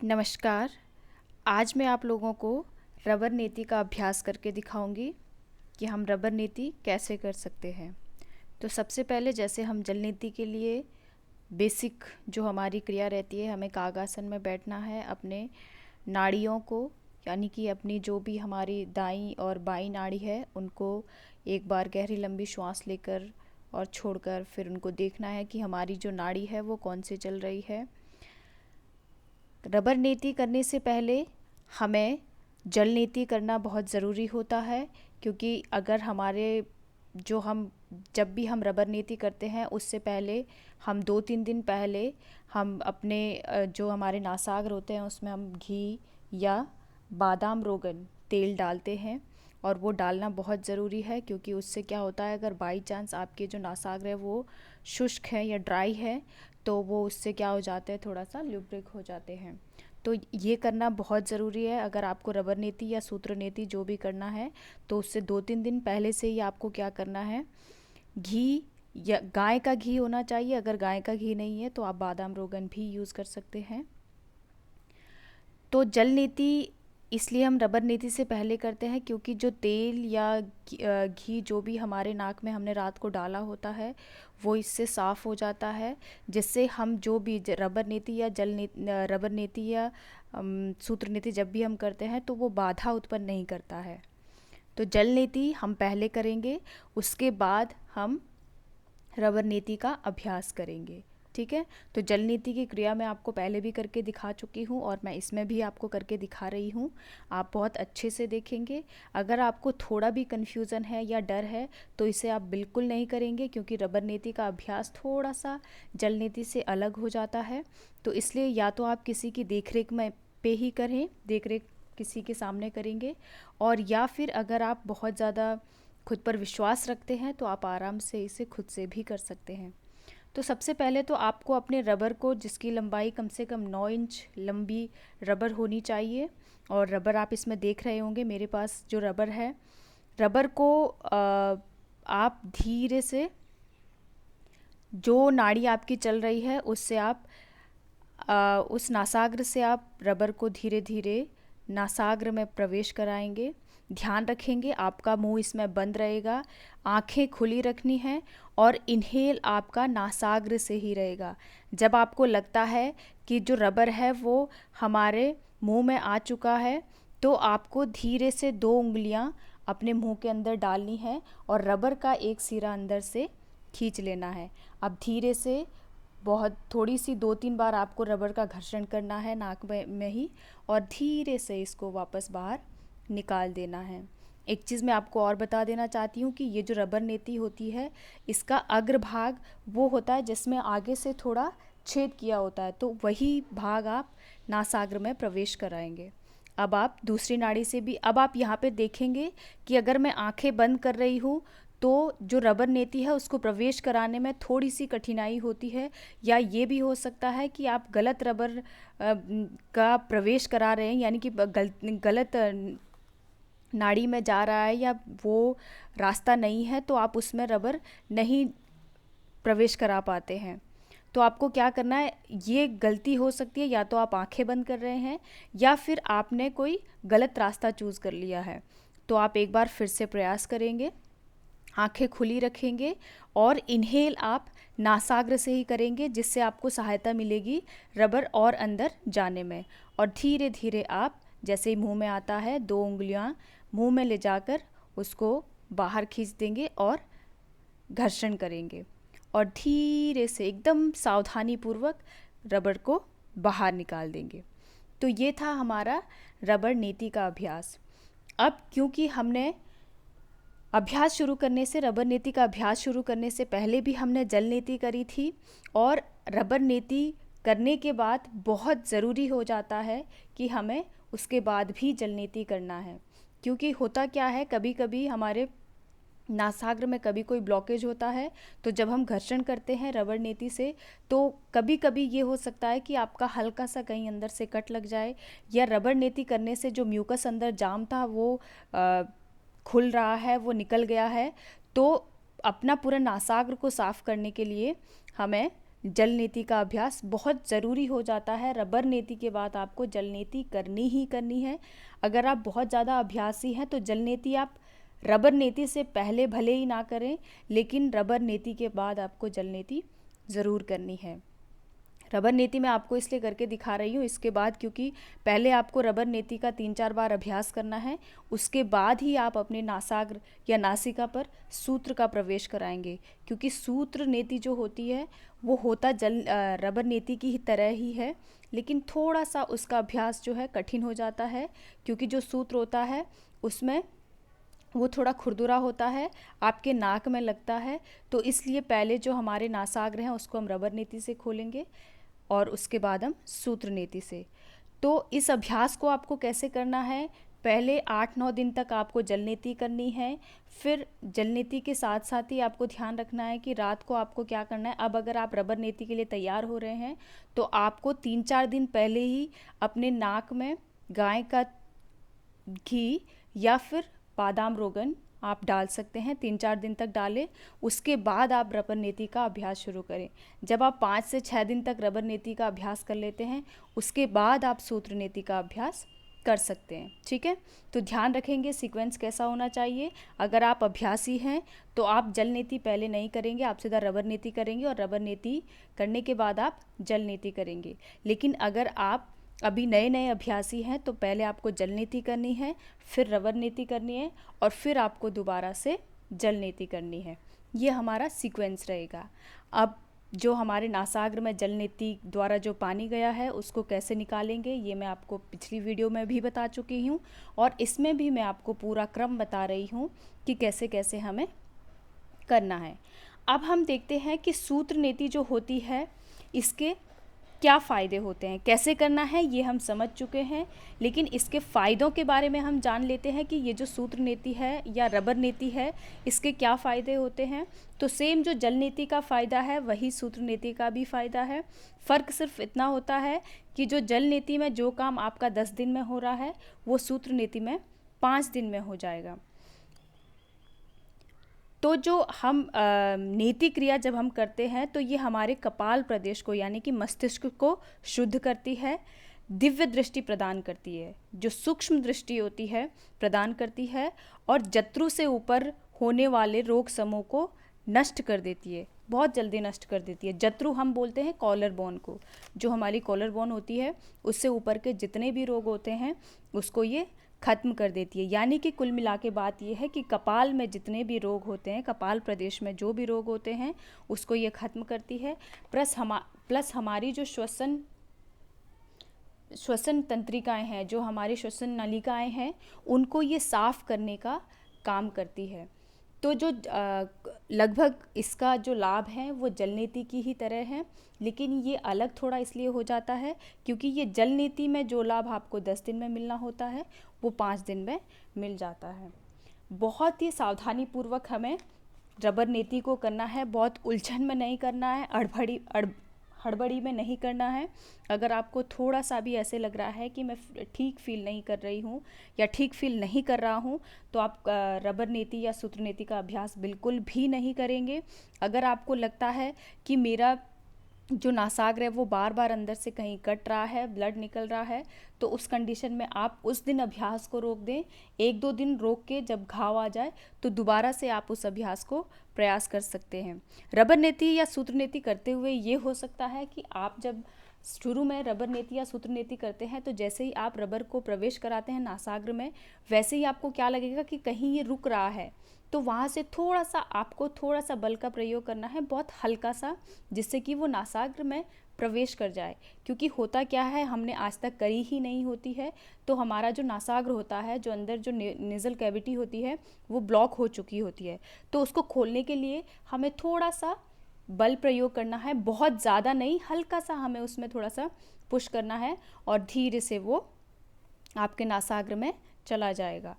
नमस्कार। आज मैं आप लोगों को रबर नीति का अभ्यास करके दिखाऊंगी कि हम रबर नीति कैसे कर सकते हैं। तो सबसे पहले जैसे हम जल नीति के लिए बेसिक जो हमारी क्रिया रहती है, हमें कागासन में बैठना है। अपने नाड़ियों को यानी कि अपनी जो भी हमारी दाईं और बाईं नाड़ी है उनको एक बार गहरी लंबी श्वास लेकर और छोड़कर फिर उनको देखना है कि हमारी जो नाड़ी है वो कौन सी चल रही है। रबर नीति करने से पहले हमें जल नीति करना बहुत ज़रूरी होता है, क्योंकि अगर हम जब भी हम रबर नीति करते हैं उससे पहले हम 2-3 दिन पहले हम अपने जो हमारे नासाग्र होते हैं उसमें हम घी या बादाम रोगन तेल डालते हैं। और वो डालना बहुत ज़रूरी है, क्योंकि उससे क्या होता है, अगर बाई चांस आपके जो नासाग्र है वो शुष्क है या ड्राई है तो वो उससे क्या हो जाते हैं, थोड़ा सा ल्यूब्रिक हो जाते हैं। तो ये करना बहुत ज़रूरी है। अगर आपको रबर नीति या सूत्र नीति जो भी करना है तो उससे 2-3 दिन पहले से ही आपको क्या करना है, घी या गाय का घी होना चाहिए। अगर गाय का घी नहीं है तो आप बादाम रोगन भी यूज़ कर सकते हैं। तो जल नीति इसलिए हम रबर नीति से पहले करते हैं, क्योंकि जो तेल या घी जो भी हमारे नाक में हमने रात को डाला होता है वो इससे साफ़ हो जाता है, जिससे हम जो भी रबर नीति या रबर नीति या सूत्र नीति जब भी हम करते हैं तो वो बाधा उत्पन्न नहीं करता है। तो जल नीति हम पहले करेंगे, उसके बाद हम रबर नीति का अभ्यास करेंगे। ठीक है। तो जल नीति की क्रिया मैं आपको पहले भी करके दिखा चुकी हूँ और मैं इसमें भी आपको करके दिखा रही हूँ। आप बहुत अच्छे से देखेंगे। अगर आपको थोड़ा भी कन्फ्यूज़न है या डर है तो इसे आप बिल्कुल नहीं करेंगे, क्योंकि रबर नीति का अभ्यास थोड़ा सा जल नीति से अलग हो जाता है। तो इसलिए या तो आप किसी की देखरेख में पे ही करें, देखरेख किसी के सामने करेंगे, और या फिर अगर आप बहुत ज़्यादा खुद पर विश्वास रखते हैं तो आप आराम से इसे खुद से भी कर सकते हैं। तो सबसे पहले तो आपको अपने रबर को, जिसकी लंबाई कम से कम 9 इंच लंबी रबर होनी चाहिए, और रबर आप इसमें देख रहे होंगे मेरे पास जो रबर है, रबर को आप धीरे से जो नाड़ी आपकी चल रही है उससे आप उस नासाग्र से आप रबर को धीरे धीरे नासाग्र में प्रवेश कराएंगे। ध्यान रखेंगे आपका मुंह इसमें बंद रहेगा, आंखें खुली रखनी है, और इन्हेल आपका नासाग्र से ही रहेगा। जब आपको लगता है कि जो रबर है वो हमारे मुंह में आ चुका है तो आपको धीरे से 2 उंगलियां अपने मुंह के अंदर डालनी है और रबर का एक सिरा अंदर से खींच लेना है। अब धीरे से बहुत थोड़ी सी 2-3 बार आपको रबर का घर्षण करना है नाक में ही, और धीरे से इसको वापस बाहर निकाल देना है। एक चीज़ मैं आपको और बता देना चाहती हूँ कि ये जो रबर नीति होती है इसका अग्रभाग वो होता है जिसमें आगे से थोड़ा छेद किया होता है, तो वही भाग आप नासाग्र में प्रवेश कराएंगे। अब आप दूसरी नाड़ी से भी, अब आप यहाँ पे देखेंगे कि अगर मैं आंखें बंद कर रही हूँ तो जो रबर नीति है उसको प्रवेश कराने में थोड़ी सी कठिनाई होती है, या ये भी हो सकता है कि आप गलत रबर का प्रवेश करा रहे हैं, यानी कि गलत नाड़ी में जा रहा है या वो रास्ता नहीं है, तो आप उसमें रबर नहीं प्रवेश करा पाते हैं। तो आपको क्या करना है, ये गलती हो सकती है, या तो आप आंखें बंद कर रहे हैं या फिर आपने कोई गलत रास्ता चूज़ कर लिया है। तो आप एक बार फिर से प्रयास करेंगे, आंखें खुली रखेंगे और इन्हेल आप नासाग्र से ही करेंगे, जिससे आपको सहायता मिलेगी रबर और अंदर जाने में। और धीरे धीरे आप जैसे ही मुंह में आता है 2 उंगलियां मुंह में ले जाकर उसको बाहर खींच देंगे और घर्षण करेंगे, और धीरे से एकदम सावधानी पूर्वक रबर को बाहर निकाल देंगे। तो ये था हमारा रबर नीति का अभ्यास। अब क्योंकि हमने अभ्यास शुरू करने से, रबर नीति का अभ्यास शुरू करने से पहले भी हमने जल नीति करी थी, और रबर नीति करने के बाद बहुत ज़रूरी हो जाता है कि हमें उसके बाद भी जल नीति करना है। क्योंकि होता क्या है, कभी कभी हमारे नासाग्र में कभी कोई ब्लॉकेज होता है, तो जब हम घर्षण करते हैं रबर नीति से तो कभी कभी ये हो सकता है कि आपका हल्का सा कहीं अंदर से कट लग जाए, या रबर नीति करने से जो म्यूकस अंदर जाम था वो खुल रहा है, वो निकल गया है। तो अपना पूरा नासाग्र को साफ़ करने के लिए हमें जल नीति का अभ्यास बहुत ज़रूरी हो जाता है। रबर नीति के बाद आपको जल नीति करनी ही करनी है। अगर आप बहुत ज़्यादा अभ्यासी हैं तो जल नीति आप रबर नीति से पहले भले ही ना करें, लेकिन रबर नीति के बाद आपको जल नीति ज़रूर करनी है। रबर नीति मैं आपको इसलिए करके दिखा रही हूँ इसके बाद, क्योंकि पहले आपको रबर नीति का 3-4 बार अभ्यास करना है, उसके बाद ही आप अपने नासाग्र या नासिका पर सूत्र का प्रवेश कराएंगे। क्योंकि सूत्र नीति जो होती है वो होता रबर नीति की ही तरह ही है, लेकिन थोड़ा सा उसका अभ्यास जो है कठिन हो जाता है, क्योंकि जो सूत्र होता है उसमें वो थोड़ा खुरदुरा होता है, आपके नाक में लगता है। तो इसलिए पहले जो हमारे नासाग्र हैं उसको हम रबर नीति से खोलेंगे और उसके बाद हम सूत्र नीति से। तो इस अभ्यास को आपको कैसे करना है, पहले 8-9 दिन तक आपको जल नीति करनी है। फिर जल नीति के साथ साथ ही आपको ध्यान रखना है कि रात को आपको क्या करना है। अब अगर आप रबर नीति के लिए तैयार हो रहे हैं तो आपको 3-4 दिन पहले ही अपने नाक में गाय का घी या फिर बादाम रोगन आप डाल सकते हैं, 3-4 दिन तक डालें। उसके बाद आप रबर नीति का अभ्यास शुरू करें। जब आप 5 से 6 दिन तक रबर नीति का अभ्यास कर लेते हैं उसके बाद आप सूत्र नीति का अभ्यास कर सकते हैं। ठीक है, तो ध्यान रखेंगे सीक्वेंस कैसा होना चाहिए। अगर आप अभ्यासी हैं तो आप जल नीति पहले नहीं करेंगे, आप सीधा रबर नीति करेंगे और रबर नीति करने के बाद आप जल नीति करेंगे। लेकिन अगर आप अभी नए नए अभ्यासी हैं तो पहले आपको जल नीति करनी है, फिर रबर नीति करनी है और फिर आपको दोबारा से जल नीति करनी है। ये हमारा सीक्वेंस रहेगा। अब जो हमारे नासाग्र में जल नीति द्वारा जो पानी गया है उसको कैसे निकालेंगे ये मैं आपको पिछली वीडियो में भी बता चुकी हूँ, और इसमें भी मैं आपको पूरा क्रम बता रही हूँ कि कैसे कैसे हमें करना है। अब हम देखते हैं कि सूत्र नीति जो होती है इसके क्या फ़ायदे होते हैं, कैसे करना है ये हम समझ चुके हैं, लेकिन इसके फ़ायदों के बारे में हम जान लेते हैं कि ये जो सूत्र नीति है या रबर नीति है इसके क्या फ़ायदे होते हैं। तो सेम जो जल नीति का फ़ायदा है वही सूत्र नीति का भी फ़ायदा है। फ़र्क सिर्फ इतना होता है कि जो जल नीति में जो काम आपका 10 दिन में हो रहा है वो सूत्र नीति में 5 दिन में हो जाएगा। तो जो हम नीति क्रिया जब हम करते हैं तो ये हमारे कपाल प्रदेश को यानी कि मस्तिष्क को शुद्ध करती है, दिव्य दृष्टि प्रदान करती है, जो सूक्ष्म दृष्टि होती है प्रदान करती है, और जत्रु से ऊपर होने वाले रोग समूह को नष्ट कर देती है, बहुत जल्दी नष्ट कर देती है। जत्रु हम बोलते हैं कॉलर बोन को, जो हमारी कॉलर बोन होती है उससे ऊपर के जितने भी रोग होते हैं उसको ये ख़त्म कर देती है। यानी कि कुल मिला के बात ये है कि कपाल में जितने भी रोग होते हैं, कपाल प्रदेश में जो भी रोग होते हैं उसको ये ख़त्म करती है। प्लस हमारी जो श्वसन तंत्रिकाएं हैं, जो हमारी श्वसन नलिकाएं हैं, उनको ये साफ़ करने का काम करती है। तो जो लगभग इसका जो लाभ है वो जल नीति की ही तरह है, लेकिन ये अलग थोड़ा इसलिए हो जाता है क्योंकि ये जल नीति में जो लाभ आपको 10 दिन में मिलना होता है वो 5 दिन में मिल जाता है। बहुत ही सावधानी पूर्वक हमें रबर नीति को करना है, बहुत उलझन में नहीं करना है, हड़बड़ी में नहीं करना है। अगर आपको थोड़ा सा भी ऐसे लग रहा है कि मैं ठीक फील नहीं कर रही हूँ या ठीक फील नहीं कर रहा हूँ तो आप रबर नीति या सूत्र नीति का अभ्यास बिल्कुल भी नहीं करेंगे। अगर आपको लगता है कि मेरा जो नासाग्र है वो बार बार अंदर से कहीं कट रहा है, ब्लड निकल रहा है, तो उस कंडीशन में आप उस दिन अभ्यास को रोक दें। 1-2 दिन रोक के जब घाव आ जाए तो दोबारा से आप उस अभ्यास को प्रयास कर सकते हैं। रबर नीति या सूत्र नीति करते हुए ये हो सकता है कि आप जब शुरू में रबर नीति या सूत्र नीति करते हैं तो जैसे ही आप रबर को प्रवेश कराते हैं नासाग्र में, वैसे ही आपको क्या लगेगा कि कहीं ये रुक रहा है, तो वहाँ से आपको थोड़ा सा बल का प्रयोग करना है, बहुत हल्का सा, जिससे कि वो नासाग्र में प्रवेश कर जाए। क्योंकि होता क्या है, हमने आज तक करी ही नहीं होती है, तो हमारा जो नासाग्र होता है, जो अंदर जो नेज़ल कैविटी होती है वो ब्लॉक हो चुकी होती है। तो उसको खोलने के लिए हमें थोड़ा सा बल प्रयोग करना है, बहुत ज़्यादा नहीं, हल्का सा हमें उसमें थोड़ा सा पुश करना है और धीरे से वो आपके नासाग्र में चला जाएगा।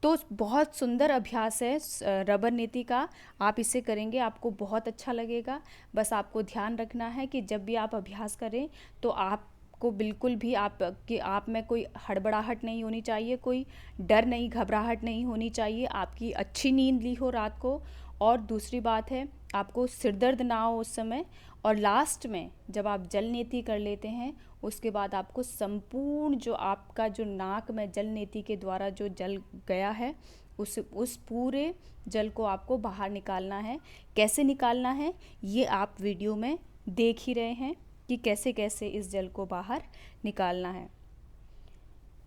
तो बहुत सुंदर अभ्यास है रबर नीति का, आप इसे करेंगे आपको बहुत अच्छा लगेगा। बस आपको ध्यान रखना है कि जब भी आप अभ्यास करें तो आपको बिल्कुल भी आप में कोई हड़बड़ाहट नहीं होनी चाहिए, कोई डर नहीं, घबराहट नहीं होनी चाहिए। आपकी अच्छी नींद ली हो रात को और दूसरी बात है, आपको सिर दर्द ना हो उस समय। और लास्ट में जब आप जल नेति कर लेते हैं, उसके बाद आपको संपूर्ण जो आपका जो नाक में जल नेति के द्वारा जो जल गया है, उस पूरे जल को आपको बाहर निकालना है। कैसे निकालना है ये आप वीडियो में देख ही रहे हैं कि कैसे कैसे इस जल को बाहर निकालना है।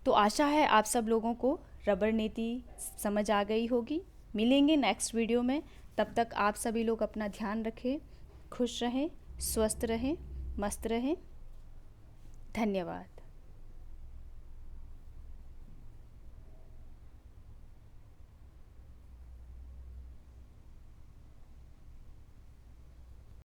तो आशा है आप सब लोगों को रबर नीति समझ आ गई होगी। मिलेंगे नेक्स्ट वीडियो में, तब तक आप सभी लोग अपना ध्यान रखें, खुश रहें, स्वस्थ रहें, मस्त रहें। धन्यवाद।